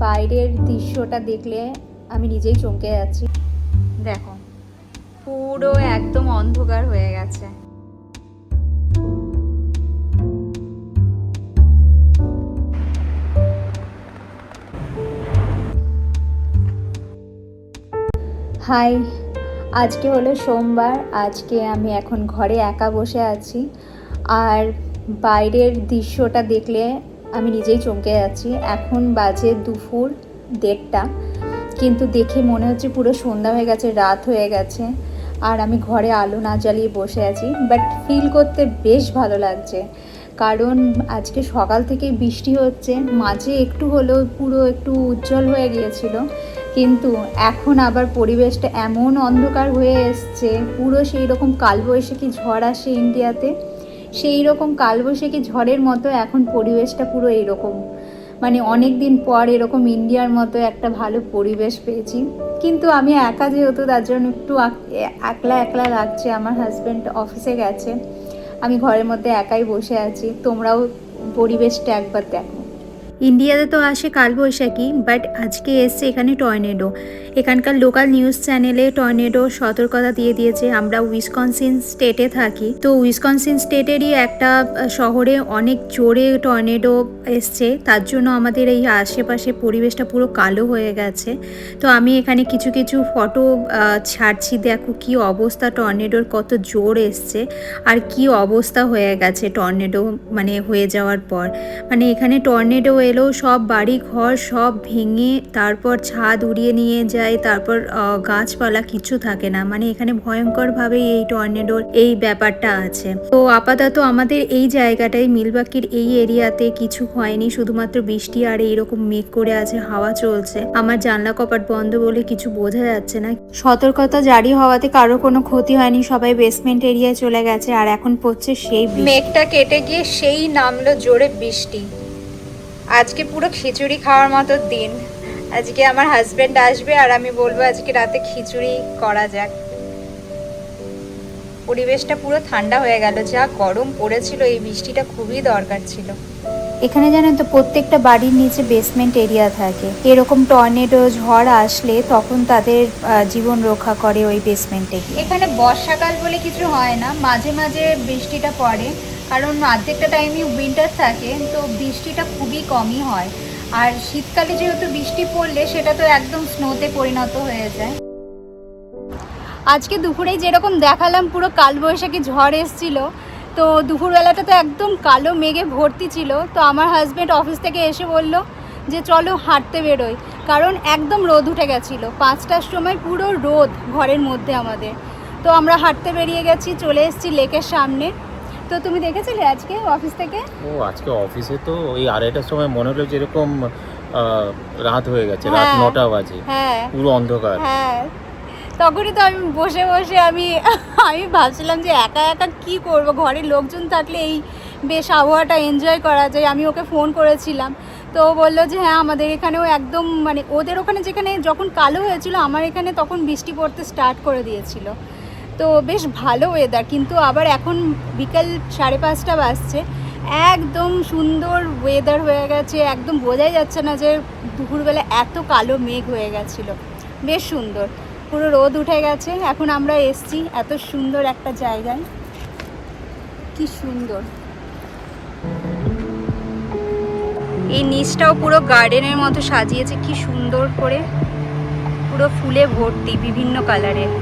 বাইরের দৃশ্যটা দেখলে আমি নিজেই চমকে যাচ্ছি। দেখো পুরো একদম অন্ধকার হয়ে গেছে। হাই, আজকে হলো সোমবার। আজকে আমি এখন ঘরে একা বসে আছি, আর বাইরের দৃশ্যটা দেখলে আমি নিজেই চমকে যাচ্ছি। এখন বাজে দুপুর 1:30, কিন্তু দেখে মনে হচ্ছে পুরো সন্ধ্যা হয়ে গেছে, রাত হয়ে গেছে। আর আমি ঘরে আলো না জ্বালিয়ে বসে আছি, বাট ফিল করতে বেশ ভালো লাগছে, কারণ আজকে সকাল থেকে বৃষ্টি হচ্ছে। মাঝে একটু হলেও পুরো একটু উজ্জ্বল হয়ে গিয়েছিল, কিন্তু এখন আবার পরিবেশটা এমন অন্ধকার হয়ে এসছে, পুরো সেই রকম কালবৈশাখী ঝড় আসে ইন্ডিয়াতে, সেই রকম কালবৈশাখী ঝড়ের মতো এখন পরিবেশটা পুরো এইরকম। মানে অনেক দিন পর এরকম ইন্ডিয়ার মতো একটা ভালো পরিবেশ পেয়েছি। কিন্তু আমি একা যেহেতু, তার জন্য একটু একলা একলা লাগছে। আমার হাজব্যান্ড অফিসে গেছে, আমি ঘরের মধ্যে একাই বসে আছি। তোমরাও পরিবেশটা একবার দেখো। ইন্ডিয়াতে তো আসে কালবৈশাখী, বাট আজকে এসছে এখানে টর্নেডো। এখানকার লোকাল নিউজ চ্যানেলে টর্নেডো সতর্কতা দিয়ে দিয়েছে। আমরা উইসকনসিন স্টেটে থাকি, তো উইসকনসিন স্টেটেরই একটা শহরে অনেক জোরে টর্নেডো এসছে, তার জন্য আমাদের এই আশেপাশে পরিবেশটা পুরো কালো হয়ে গেছে। তো আমি এখানে কিছু কিছু ফটো ছাড়ছি, দেখো কি অবস্থা, টর্নেডোর কত জোর এসছে আর কি অবস্থা হয়ে গেছে টর্নেডো মানে হয়ে যাওয়ার পর। মানে এখানে টর্নেডো এলেও সব বাড়ি ঘর সব ভেঙে তারপর ছাদ উড়িয়ে নিয়ে যায়, তারপর গাছপালা কিছু থাকে না। মানে এখানে ভয়ঙ্করভাবে এই টর্নেডোর এই ব্যাপারটা আছে। তো আপাতত আমাদের এই জায়গাটায় মিলওয়াকির এই এরিয়াতে কিছু হয়নি, শুধুমাত্র বৃষ্টি আর এইরকম মেঘ করে আছে, হাওয়া চলছে। আমার জানলা কপাট বন্ধ বলে কিছু বোঝা যাচ্ছে না। সতর্কতা জারি হওয়াতে কারো কোনো ক্ষতি হয়নি, সবাই বেসমেন্ট এরিয়ায় চলে গেছে। আর এখন পড়ছে সেই মেঘটা কেটে গিয়ে সেই নামলো জোরে বৃষ্টি। আজকে পুরো খিচুড়ি খাওয়ার মতো দিন। আজকে আমার হাজবেন্ড আসবে আর আমি বলবো আজকে রাতে খিচুড়ি করা যাক। পরিবেশটা পুরো ঠান্ডা হয়ে গেল, যা গরম পড়েছিল এই বৃষ্টিটা খুবই দরকার ছিল। এখানে জানেন তো প্রত্যেকটা বাড়ির নিচে বেসমেন্ট এরিয়া থাকে। এরকম টর্নেডো ঝড় আসলে তখন তাদের জীবন রক্ষা করে ওই বেসমেন্টে। এখানে বর্ষাকাল বলে কিছু হয় না, মাঝে মাঝে বৃষ্টিটা পড়ে, কারণ অর্ধেকটা টাইমই উইন্টার থাকে, তো বৃষ্টিটা খুবই কমই হয়। আর শীতকালে যেহেতু বৃষ্টি পড়লে সেটা তো একদম স্নোতে পরিণত হয়ে যায়। আজকে দুপুরেই যেরকম দেখালাম পুরো কালবৈশাখী ঝড় এসছিল, তো দুপুরবেলাটা তো একদম কালো মেঘে ভর্তি ছিল। তো আমার হাজব্যান্ড অফিস থেকে এসে বলল যে চলো হাঁটতে বেরোই, কারণ একদম রোদ উঠে গেছিলো। 5টার সময় পুরো রোদ ঘরের মধ্যে আমাদের। তো আমরা হাঁটতে বেরিয়ে গেছি, চলে এসেছি লেকের সামনে। তো তুমি দেখেছিলে আজকে অফিস থেকে? ও আজকে অফিসে তো ওই 2:30টার সময় মনে হলো যেরকম রাত হয়ে গেছে, রাত 9টা বাজে, পুরো অন্ধকার। হ্যাঁ, তখনই তো আমি বসে বসে আমি ভাবছিলাম যে একা একা কি করব, ঘরের লোকজন থাকলে এই বেশ আবহাওয়াটা এনজয় করা যায়। আমি ওকে ফোন করেছিলাম, তো ও বললো যে হ্যাঁ আমাদের এখানেও একদম মানে ওদের ওখানে যেখানে যখন কালো হয়েছিল আমার এখানে তখন বৃষ্টি পড়তে স্টার্ট করে দিয়েছিল। তো বেশ ভালো ওয়েদার, কিন্তু আবার এখন বিকাল 5:30 বাজছে, একদম সুন্দর ওয়েদার হয়ে গেছে। একদম বোঝাই যাচ্ছে না যে দুপুরবেলা এত কালো মেঘ হয়ে গেছিলো। বেশ সুন্দর, পুরো রোদ উঠে গেছে। এখন আমরা এসছি এত সুন্দর একটা জায়গায়, কি সুন্দর। এই নিচটাও পুরো গার্ডেনের মতো সাজিয়েছে, কি সুন্দর করে, পুরো ফুলে ভর্তি বিভিন্ন কালারের।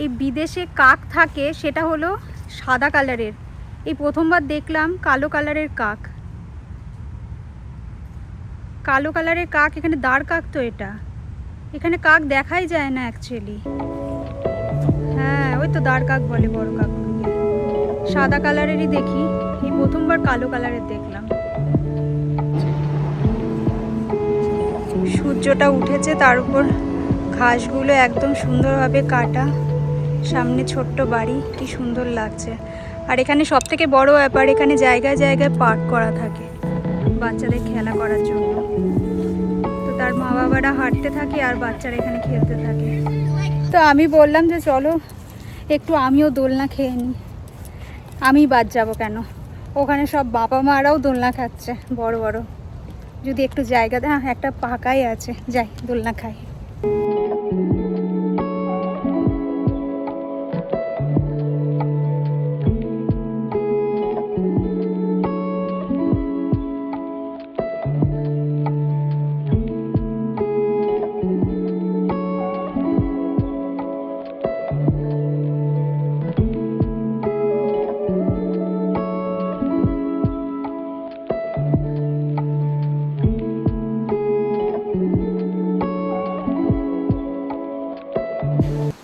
এই বিদেশে কাক থাকে, সেটা হলো সাদা কালারের। এই প্রথমবার দেখলাম কালো কালারের কাক। কালো কালারের কাক, এখানে দাঁড় কাক তো এটা, এখানে কাক দেখাই যায় না অ্যাকচুয়ালি। হ্যাঁ ওই তো দাঁড় কাক বলে বড় কাকগুলোকে। সাদা কালারেরই দেখি, এই প্রথমবার কালো কালারের দেখলাম। সূর্যটা উঠেছে, তার উপর ঘাসগুলো একদম সুন্দরভাবে কাটা, সামনে ছোট্ট বাড়ি, কি সুন্দর লাগছে। আর এখানে সব থেকে বড় ব্যাপার, এখানে জায়গায় জায়গায় পার্ক করা থাকে বাচ্চাদের খেলা করার জন্য। তো তার মা বাবারা হাঁটতে থাকে আর বাচ্চারা এখানে খেলতে থাকে। তো আমি বললাম যে চলো একটু আমিও দোলনা খেয়ে নিই। আমি বাদ যাবো কেন, ওখানে সব বাবা মারাও দোলনা খাচ্ছে বড় বড়। যদি একটু জায়গা দেয়, একটা পাকাই আছে, যাই দোলনা খাই।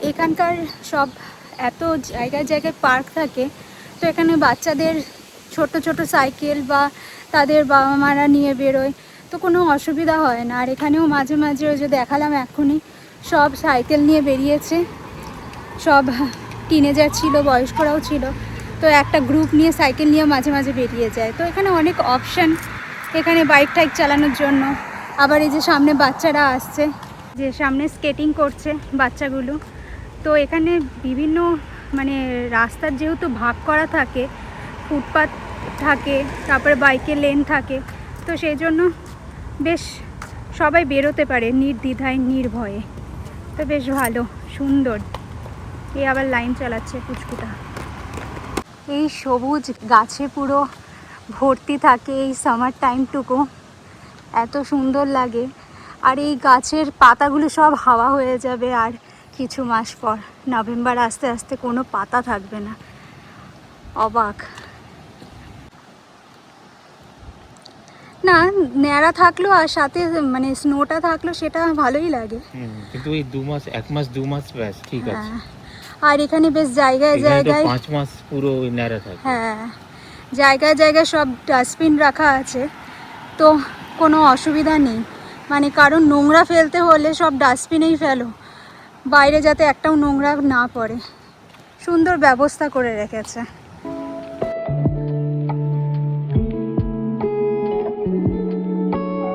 এখানকার সব এত জায়গায় জায়গায় পার্ক থাকে, তো এখানে বাচ্চাদের ছোট ছোট সাইকেল বা তাদের বাবা মারা নিয়ে বেরোয়, তো কোনো অসুবিধা হয় না। আর এখানেও মাঝে মাঝে ওই যে দেখালাম এখনই, সব সাইকেল নিয়ে বেরিয়েছে, সব টিনেজার ছিল, বয়স্করাও ছিল, তো একটা গ্রুপ নিয়ে সাইকেল নিয়ে মাঝে মাঝে বেরিয়ে যায়। তো এখানে অনেক অপশান এখানে বাইক টাইক চালানোর জন্য। আবার এই যে সামনে বাচ্চারা আসছে, যে সামনে স্কেটিং করছে বাচ্চাগুলো। তো এখানে বিভিন্ন মানে রাস্তার যেহেতু ভাগ করা থাকে, ফুটপাথ থাকে, তারপরে বাইকের লেন থাকে, তো সেই জন্য বেশ সবাই বেরোতে পারে নির্দ্বিধায় নির্ভয়ে। তো বেশ ভালো, সুন্দর। এ আবার লাইন চালাচ্ছে পুচকুটা। এই সবুজ গাছে পুরো ভর্তি থাকে এই সামার টাইমটুকু, এত সুন্দর লাগে। আর এই গাছের পাতাগুলো সব হাওয়া হয়ে যাবে, আর কিছু মাস পর নভেম্বর আস্তে আস্তে কোনো পাতা থাকবে না। অবাক না, ন্যাড়া থাকলো আর সাথে মানে স্নোটা থাকলো, সেটা ভালোই লাগে। কিন্তু এই 1 মাস ব্যাস ঠিক আছে। আর এখানে বেশ জায়গায় জায়গায় 5 মাস পুরো ন্যাড়া থাকে। হ্যাঁ, জায়গায় জায়গায় সব ডাস্টবিন রাখা আছে, তো কোনো অসুবিধা নেই। মানে কারণ নোংরা ফেলতে হলে সব ডাস্টবিনেই ফেলো, বাইরে যাতে একটাও নোংরা না পড়ে। সুন্দর ব্যবস্থা করে রেখেছে।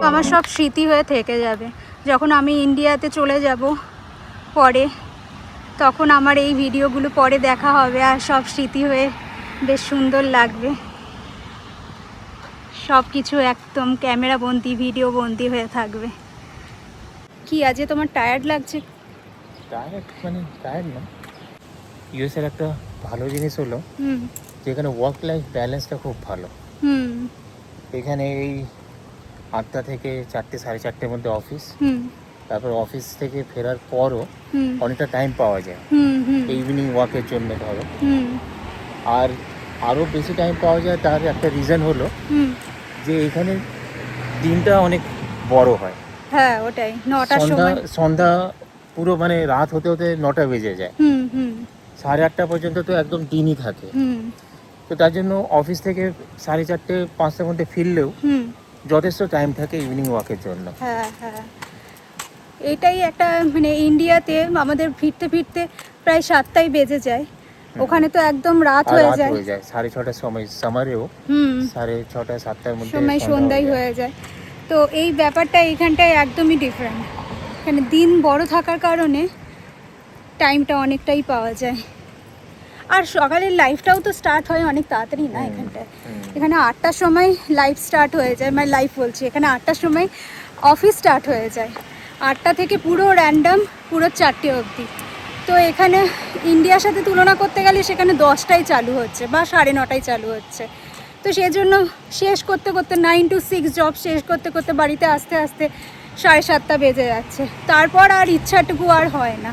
আমার সব স্মৃতি হয়ে থেকে যাবে, যখন আমি ইন্ডিয়াতে চলে যাব পরে, তখন আমার এই ভিডিওগুলো পরে দেখা হবে আর সব স্মৃতি হয়ে বেশ সুন্দর লাগবে। সব কিছু একদম ক্যামেরা বন্দি, ভিডিও বন্দি হয়ে থাকবে। কি আজকে তোমার টায়ার্ড লাগছে? টায়ার্ড না, ইউএসএর একটা ভালো জিনিস হলো যেখানে ওয়ার্ক লাইফ ব্যালেন্সটা খুব ভালো। এখানে এই 8টা থেকে 4টে 4:30-র মধ্যে অফিস, তারপর অফিস থেকে ফেরার পরও অনেকটা টাইম পাওয়া যায় ইভিনিং ওয়াকের জন্য ধরো। আর আরও বেশি টাইম পাওয়া যায়, তার একটা রিজন হলো যে এখানে দিনটা অনেক বড় হয়। হ্যাঁ, ওটাই 9টার সময় সন্ধ্যা পুরো মানে রাত হতে হতে 9টা বেজে যায়। 8:30 পর্যন্ত তো একদম দিনই থাকে। তো তার জন্য অফিস থেকে 4:30-5টার মধ্যে ফিরলেও যথেষ্ট টাইম থাকে ইভিনিং ওয়াকের জন্য। হ্যাঁ হ্যাঁ, এটাই একটা মানে ইন্ডিয়াতে আমাদের ফিরতে ফিরতে প্রায় 7টাই বেজে যায়, ওখানে তো একদম রাত হয়ে যায়। 6:30-7টার সময় সামারেও 6:30-7টার মধ্যে সময় সন্ধ্যায় হয়ে যায়। তো এই ব্যাপারটা এইখানটায় একদমই ডিফারেন্ট। এখানে দিন বড় থাকার কারণে টাইমটা অনেকটাই পাওয়া যায়। আর সকালের লাইফটাও তো স্টার্ট হয় অনেক তাড়াতাড়ি না এখানটায়। এখানে 8টার সময় লাইফ স্টার্ট হয়ে যায়, মানে লাইফ বলছি, এখানে 8টার সময় অফিস স্টার্ট হয়ে যায়। 8টা থেকে পুরো র্যান্ডাম পুরো 4টে অবধি। তো এখানে ইন্ডিয়ার সাথে তুলনা করতে গেলে সেখানে 10টায় চালু হচ্ছে বা 9:30টায় চালু হচ্ছে। তো সেজন্য শেষ করতে করতে 9 to 6 জব শেষ করতে করতে বাড়িতে আসতে আসতে 7:30 বেজে যাচ্ছে। তারপর আর ইচ্ছাটুকু আর হয় না।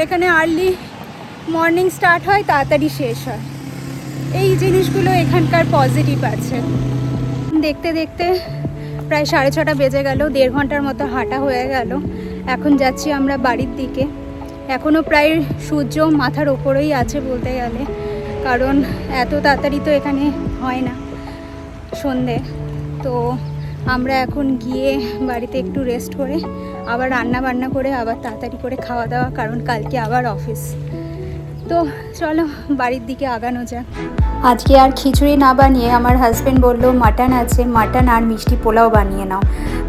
এখানে আর্লি মর্নিং স্টার্ট হয়, তাড়াতাড়ি শেষ হয়। এই জিনিসগুলো এখানকার পজিটিভ আছে। দেখতে দেখতে প্রায় 6:30 বেজে গেল, 1.5 ঘন্টার মতো হাঁটা হয়ে গেল। এখন যাচ্ছি আমরা বাড়ির দিকে। এখনও প্রায় সূর্য মাথার ওপরেই আছে বলতে গেলে, কারণ এত তাড়াতাড়ি তো এখানে হয় না সন্ধে। তো আমরা এখন গিয়ে বাড়িতে একটু রেস্ট করে আবার রান্না বান্না করে আবার তাড়াতাড়ি করে খাওয়া দাওয়া, কারণ কালকে আবার অফিস। তো চলো বাড়ির দিকে আগানো যাক। আজকে আর খিচুড়ি না বানিয়ে আমার হাজব্যান্ড বললো মাটন আছে, মাটন আর মিষ্টি পোলাও বানিয়ে নাও।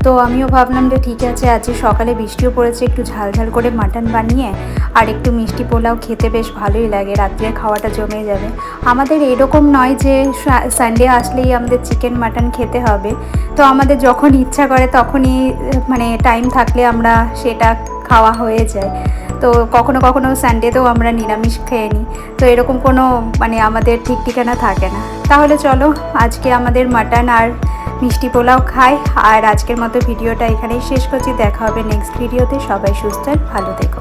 তো আমিও ভাবলাম যে ঠিক আছে, আজকে সকালে বৃষ্টিও পড়েছে, একটু ঝাল ঝাল করে মাটন বানিয়ে আর একটু মিষ্টি পোলাও খেতে বেশ ভালোই লাগে, রাত্রে খাওয়াটা জমে যাবে। আমাদের এরকম নয় যে সানডে আসলেই আমাদের চিকেন মাটন খেতে হবে, তো আমাদের যখন ইচ্ছা করে তখনই মানে টাইম থাকলে আমরা সেটা খাওয়া হয়ে যায়। তো কখনো কখনো সানডেতেও আমরা নিরামিষ খেয়ে নিই, তো এরকম কোনো মানে আমাদের ঠিক ঠিকানা থাকে না। তাহলে চলো আজকে আমাদের মাটন আর মিষ্টি পোলাও খাই, আর আজকের মতো ভিডিওটা এখানেই শেষ করছি। দেখা হবে নেক্সট ভিডিওতে। সবাই সুস্থ আর ভালো থেকো।